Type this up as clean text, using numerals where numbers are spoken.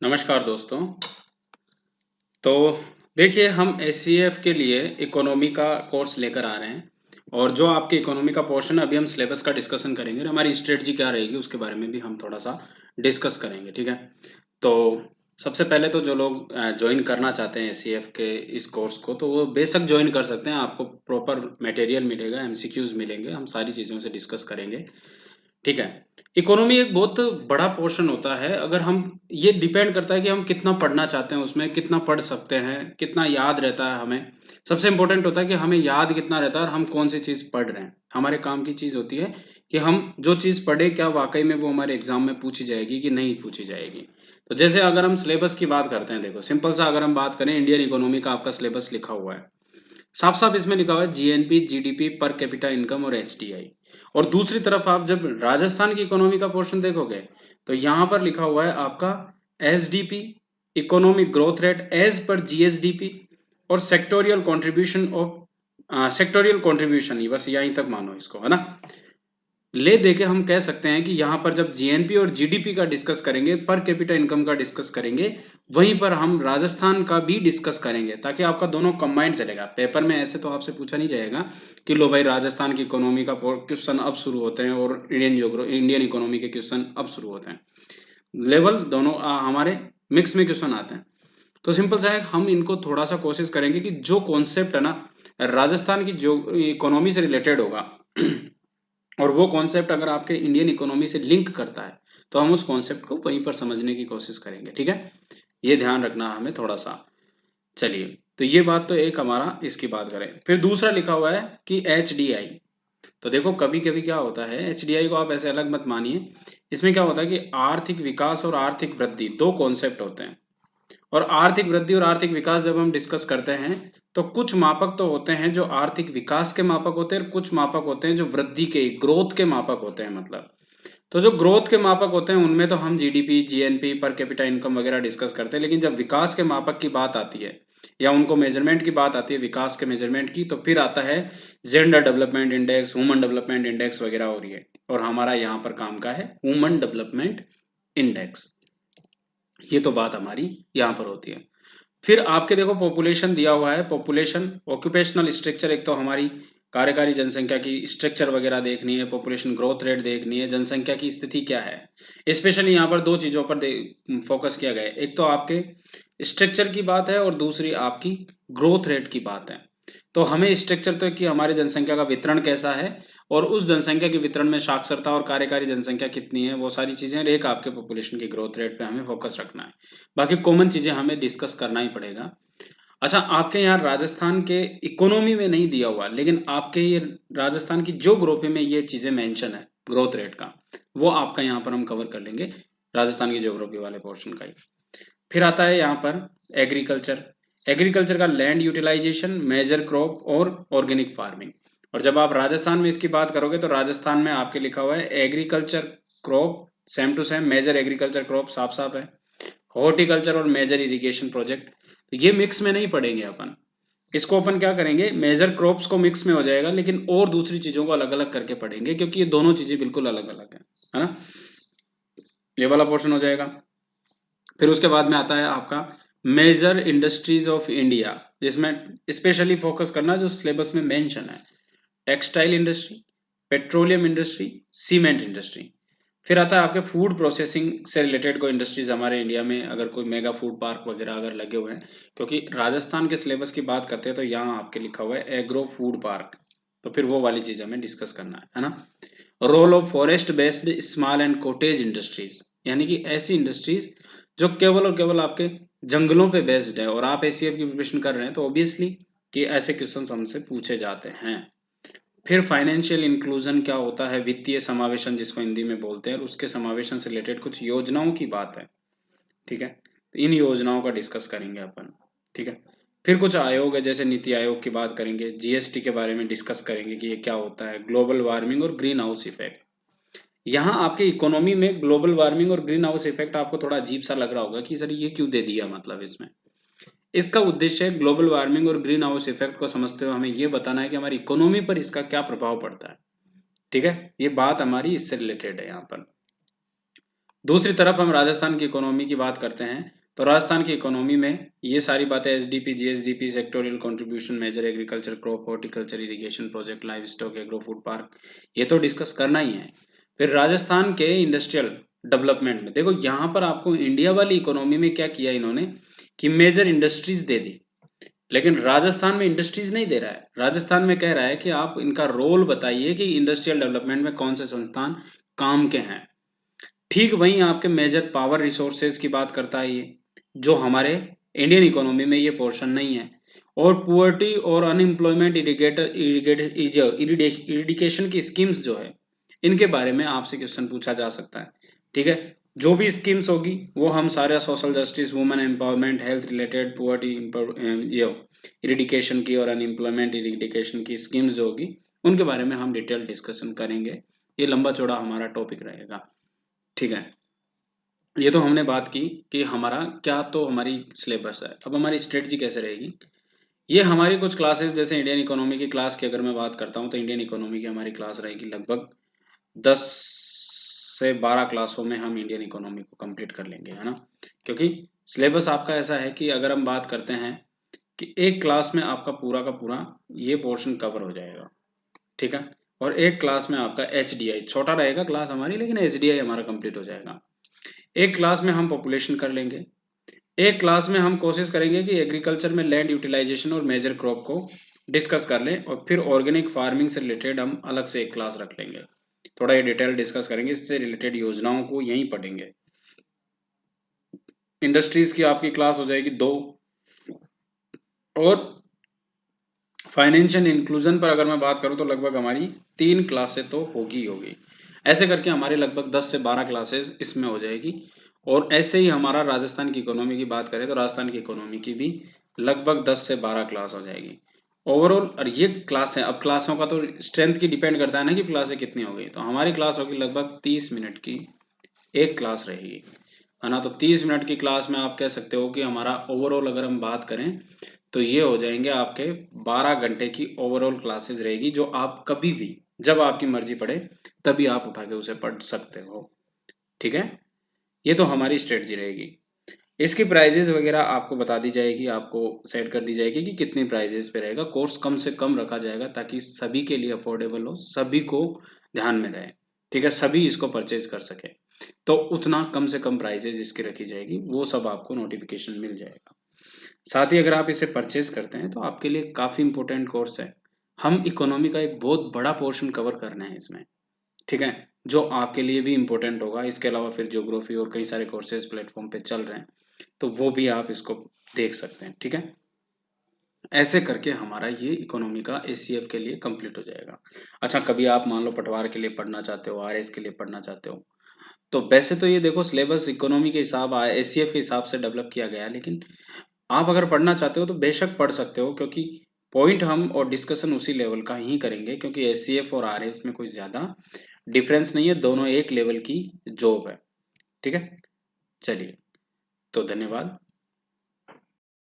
नमस्कार दोस्तों। तो देखिए, हम एससीएफ के लिए इकोनॉमी का कोर्स लेकर आ रहे हैं और जो आपके इकोनॉमी का पोर्शन है, अभी हम सिलेबस का डिस्कशन करेंगे और हमारी स्ट्रेटजी क्या रहेगी उसके बारे में भी हम थोड़ा सा डिस्कस करेंगे। ठीक है। तो सबसे पहले तो जो लोग ज्वाइन करना चाहते हैं एससीएफ के इस कोर्स को, तो वो बेशक ज्वाइन कर सकते हैं। आपको प्रॉपर मटेरियल मिलेगा, एमसीक्यूज मिलेंगे, हम सारी चीज़ों से डिस्कस करेंगे। ठीक है। इकोनॉमी एक बहुत बड़ा पोर्शन होता है। अगर हम, ये डिपेंड करता है कि हम कितना पढ़ना चाहते हैं, उसमें कितना पढ़ सकते हैं, कितना याद रहता है हमें। सबसे इम्पोर्टेंट होता है कि हमें याद कितना रहता है और हम कौन सी चीज़ पढ़ रहे हैं। हमारे काम की चीज़ होती है कि हम जो चीज़ पढ़े, क्या वाकई में वो हमारे एग्जाम में पूछी जाएगी कि नहीं पूछी जाएगी। तो जैसे अगर हम सिलेबस की बात करते हैं, देखो सिंपल सा अगर हम बात करें, इंडियन इकोनॉमी का आपका सिलेबस लिखा हुआ है। साफ साफ इसमें लिखा हुआ है GNP, GDP, per capita income और एचडीआई। और दूसरी तरफ आप जब राजस्थान की इकोनॉमी का पोर्शन देखोगे, तो यहां पर लिखा हुआ है आपका SDP, economic growth rate as per GSDP, और sectoral contribution of sectoral contribution. बस यहीं तक मानो इसको, है ना। ले दे के हम कह सकते हैं कि यहाँ पर जब जीएनपी और जीडीपी का डिस्कस करेंगे, पर कैपिटा इनकम का डिस्कस करेंगे, वहीं पर हम राजस्थान का भी डिस्कस करेंगे, ताकि आपका दोनों कंबाइंड चलेगा। पेपर में ऐसे तो आपसे पूछा नहीं जाएगा कि लो भाई राजस्थान की इकोनॉमी का क्वेश्चन अब शुरू होते हैं और इंडियन इकोनॉमी के क्वेश्चन अब शुरू होते हैं। लेवल दोनों हमारे मिक्स में क्वेश्चन आते हैं। तो सिंपल सा है, हम इनको थोड़ा सा कोशिश करेंगे कि जो कॉन्सेप्ट है ना राजस्थान की जो इकोनॉमी से रिलेटेड होगा और वो कॉन्सेप्ट अगर आपके इंडियन इकोनॉमी से लिंक करता है, तो हम उस कॉन्सेप्ट को वहीं पर समझने की कोशिश करेंगे। ठीक है, ये ध्यान रखना हमें थोड़ा सा। चलिए, तो ये बात तो एक हमारा, इसकी बात करें। फिर दूसरा लिखा हुआ है कि एच डी आई। तो देखो कभी कभी क्या होता है, एच डी आई को आप ऐसे अलग मत मानिए। इसमें क्या होता है कि आर्थिक विकास और आर्थिक वृद्धि दो कॉन्सेप्ट होते हैं। और आर्थिक वृद्धि और आर्थिक विकास जब हम डिस्कस करते हैं, तो कुछ मापक तो होते हैं जो आर्थिक विकास के मापक होते हैं और कुछ मापक होते हैं जो वृद्धि के, ग्रोथ के मापक होते हैं। मतलब तो जो ग्रोथ के मापक होते हैं उनमें तो हम GDP, GNP, per capita income वगैरह डिस्कस करते हैं। लेकिन जब विकास के मापक की बात आती है या उनको मेजरमेंट की बात आती है, विकास के मेजरमेंट की, तो फिर आता है gender development index, human development index वगैरह हो रही है। और हमारा यहाँ पर काम का है ह्यूमन डेवलपमेंट इंडेक्स। ये तो बात हमारी यहाँ पर होती है। फिर आपके देखो पॉपुलेशन दिया हुआ है, पॉपुलेशन, ऑक्यूपेशनल स्ट्रक्चर। एक तो हमारी कार्यकारी जनसंख्या की स्ट्रक्चर वगैरह देखनी है, पॉपुलेशन ग्रोथ रेट देखनी है, जनसंख्या की स्थिति क्या है। स्पेशली यहाँ पर दो चीजों पर फोकस किया गया है। एक तो आपके स्ट्रक्चर की बात है और दूसरी आपकी ग्रोथ रेट की बात है। तो हमें स्ट्रक्चर तो कि हमारी जनसंख्या का वितरण कैसा है और उस जनसंख्या के वितरण में साक्षरता और कार्यकारी जनसंख्या कितनी है, वो सारी चीजें, और एक आपके पॉपुलेशन की ग्रोथ रेट पे हमें फोकस रखना है। बाकी कॉमन चीजें हमें डिस्कस करना ही पड़ेगा। अच्छा, आपके यहाँ राजस्थान के इकोनॉमी में नहीं दिया हुआ, लेकिन आपके ये राजस्थान की ज्योग्राफी में ये चीजें मेंशन है ग्रोथ रेट का, वो आपका यहाँ पर हम कवर कर लेंगे, राजस्थान की ज्योग्राफी वाले पोर्शन का ही। फिर आता है यहाँ पर एग्रीकल्चर। एग्रीकल्चर का लैंड यूटिलाइजेशन, मेजर क्रॉप और ऑर्गेनिक फार्मिंग। और जब आप राजस्थान में इसकी बात करोगे, तो राजस्थान में आपके लिखा हुआ है agriculture crop, same to same, major agriculture crop साफ साफ है, हॉर्टिकल्चर और मेजर इरिगेशन प्रोजेक्ट। तो ये मिक्स में नहीं पढ़ेंगे अपन, इसको अपन क्या करेंगे, मेजर क्रॉप्स को मिक्स में हो जाएगा, लेकिन और दूसरी चीजों को अलग अलग करके पढ़ेंगे, क्योंकि ये दोनों चीजें बिल्कुल अलग अलग है ना। ये वाला पोर्शन हो जाएगा। फिर उसके बाद में आता है आपका मेजर इंडस्ट्रीज ऑफ इंडिया, जिसमें स्पेशली फोकस करना जो सिलेबस में मेंशन है, textile industry, petroleum industry, cement industry. फिर आता है आपके फूड प्रोसेसिंग से रिलेटेड कोई इंडस्ट्रीज हमारे इंडिया में, अगर कोई मेगा फूड पार्क वगैरह अगर लगे हुए हैं, क्योंकि राजस्थान के सिलेबस की बात करते हैं तो यहाँ आपके लिखा हुआ है एग्रो फूड पार्क। तो फिर वो वाली चीज हमें डिस्कस करना है ना। Role of forest based small and cottage industries, यानी कि ऐसी इंडस्ट्रीज जो केवल और केवल आपके जंगलों पे बेस्ड है, और आप एसीएफ की प्रिपरेशन कर रहे हैं तो ऑब्वियसली कि ऐसे क्वेश्चन हमसे पूछे जाते हैं। फिर फाइनेंशियल इंक्लूजन क्या होता है, वित्तीय समावेशन जिसको हिंदी में बोलते हैं, और उसके समावेशन से रिलेटेड कुछ योजनाओं की बात है। ठीक है, तो इन योजनाओं का डिस्कस करेंगे अपन। ठीक है। फिर कुछ आयोग है, जैसे नीति आयोग की बात करेंगे, जीएसटी के बारे में डिस्कस करेंगे कि ये क्या होता है, ग्लोबल वार्मिंग और ग्रीन हाउस इफेक्ट। यहाँ आपके इकोनॉमी में ग्लोबल वार्मिंग और ग्रीन हाउस इफेक्ट आपको थोड़ा अजीब सा लग रहा होगा कि सर ये क्यों दे दिया, मतलब इसमें। इसका उद्देश्य है ग्लोबल वार्मिंग और ग्रीन हाउस इफेक्ट को समझते हुए हमें ये बताना है कि हमारी इकोनॉमी पर इसका क्या प्रभाव पड़ता है। ठीक है, ये बात हमारी इससे रिलेटेड है यहाँ पर। दूसरी तरफ हम राजस्थान की इकोनॉमी की बात करते हैं, तो राजस्थान की इकोनॉमी में ये सारी बातें SDP, GSDP, sectorial contribution, major agriculture, crop, horticulture, irrigation project, livestock, agro food park, ये तो डिस्कस करना ही है। फिर राजस्थान के इंडस्ट्रियल डेवलपमेंट में देखो, यहाँ पर आपको इंडिया वाली इकोनॉमी में क्या किया इन्होंने कि मेजर इंडस्ट्रीज दे दी, लेकिन राजस्थान में इंडस्ट्रीज नहीं दे रहा है। राजस्थान में कह रहा है कि आप इनका रोल बताइए कि इंडस्ट्रियल डेवलपमेंट में कौन से संस्थान काम के हैं। ठीक वहीं आपके मेजर पावर रिसोर्सेज की बात करता है ये, जो हमारे इंडियन इकोनॉमी में ये पोर्शन नहीं है। और पुअर्टी और अनएम्प्लॉयमेंट इरिडिकेशन की स्कीम्स जो है, इनके बारे में आपसे क्वेश्चन पूछा जा सकता है। ठीक है, जो भी स्कीम्स होगी वो हम सारे social justice, women empowerment, health related, poverty ये इरिडिकेशन की और अनएम्प्लॉयमेंट इरिडिकेशन की स्कीम्स जो होगी उनके बारे में हम डिटेल डिस्कशन करेंगे। ये लंबा चौड़ा हमारा टॉपिक रहेगा। ठीक है, ये तो हमने बात की कि हमारा क्या, तो हमारी सिलेबस है। अब हमारी स्ट्रेटजी कैसे रहेगी, ये हमारी कुछ क्लासेस, जैसे इंडियन इकोनॉमी की क्लास की अगर मैं बात करता हूँ, तो इंडियन इकोनॉमी की हमारी क्लास रहेगी लगभग 10 से 12 क्लासों में हम इंडियन इकोनॉमी को कंप्लीट कर लेंगे, है ना। क्योंकि सिलेबस आपका ऐसा है कि अगर हम बात करते हैं कि एक क्लास में आपका पूरा का पूरा ये पोर्शन कवर हो जाएगा। ठीक है, और एक क्लास में आपका HDI छोटा रहेगा क्लास हमारी, लेकिन HDI हमारा कंप्लीट हो जाएगा। एक क्लास में हम पॉपुलेशन कर लेंगे, एक क्लास में हम कोशिश करेंगे कि एग्रीकल्चर में लैंड यूटिलाइजेशन और मेजर क्रॉप को डिस्कस कर लें, और फिर ऑर्गेनिक फार्मिंग से रिलेटेड हम अलग से एक क्लास रख लेंगे, थोड़ा ये डिटेल डिस्कस करेंगे, इससे रिलेटेड योजनाओं को यहीं पढ़ेंगे। इंडस्ट्रीज की आपकी क्लास हो जाएगी 2, और फाइनेंशियल इंक्लूजन पर अगर मैं बात करूं तो लगभग हमारी 3 क्लासें तो होगी होगी। ऐसे करके हमारे लगभग 10 से 12 क्लासेस इसमें हो जाएगी। और ऐसे ही हमारा राजस्थान की इकोनॉमी की बात करें तो राजस्थान की इकोनॉमी की भी लगभग 10 से 12 क्लास हो जाएगी ओवरऑल। और ये क्लास है, अब क्लासों का तो स्ट्रेंथ की डिपेंड करता है ना कि क्लासें कितनी हो गई, तो हमारी क्लास होगी लगभग 30 मिनट की एक क्लास रहेगी, है ना। तो 30 मिनट की क्लास में आप कह सकते हो कि हमारा ओवरऑल अगर हम बात करें तो ये हो जाएंगे आपके 12 घंटे की ओवरऑल क्लासेस रहेगी, जो आप कभी भी जब आपकी मर्जी पड़े तभी आप उठा के उसे पढ़ सकते हो। ठीक है, ये तो हमारी स्ट्रेटजी रहेगी। इसकी प्राइजेस वगैरह आपको बता दी जाएगी, आपको सेट कर दी जाएगी कि कितनी प्राइजेस पे रहेगा। कोर्स कम से कम रखा जाएगा ताकि सभी के लिए अफोर्डेबल हो, सभी को ध्यान में रहे। ठीक है, सभी इसको परचेज कर सके, तो उतना कम से कम प्राइजेस इसकी रखी जाएगी, वो सब आपको नोटिफिकेशन मिल जाएगा। साथ ही अगर आप इसे परचेज करते हैं तो आपके लिए काफ़ी इंपॉर्टेंट कोर्स है। हम इकोनॉमी का एक बहुत बड़ा पोर्शन कवर करना है इसमें। ठीक है, जो आपके लिए भी इंपॉर्टेंट होगा। इसके अलावा फिर ज्योग्राफी और कई सारे कोर्सेज प्लेटफॉर्म पे चल रहे हैं, तो वो भी आप इसको देख सकते हैं। ठीक है, ऐसे करके हमारा ये इकोनॉमी का ACF के लिए कंप्लीट हो जाएगा। अच्छा, कभी आप मान लो पटवार के लिए पढ़ना चाहते हो, RS के लिए पढ़ना चाहते हो, तो वैसे तो ये देखो सिलेबस इकोनॉमी के हिसाब ACF के हिसाब से डेवलप किया गया है, लेकिन आप अगर पढ़ना चाहते हो तो बेशक पढ़ सकते हो, क्योंकि पॉइंट हम और डिस्कशन उसी लेवल का ही करेंगे, क्योंकि SCF और RS में कोई ज़्यादा डिफरेंस नहीं है, दोनों एक लेवल की जॉब है। ठीक है, चलिए, तो धन्यवाद।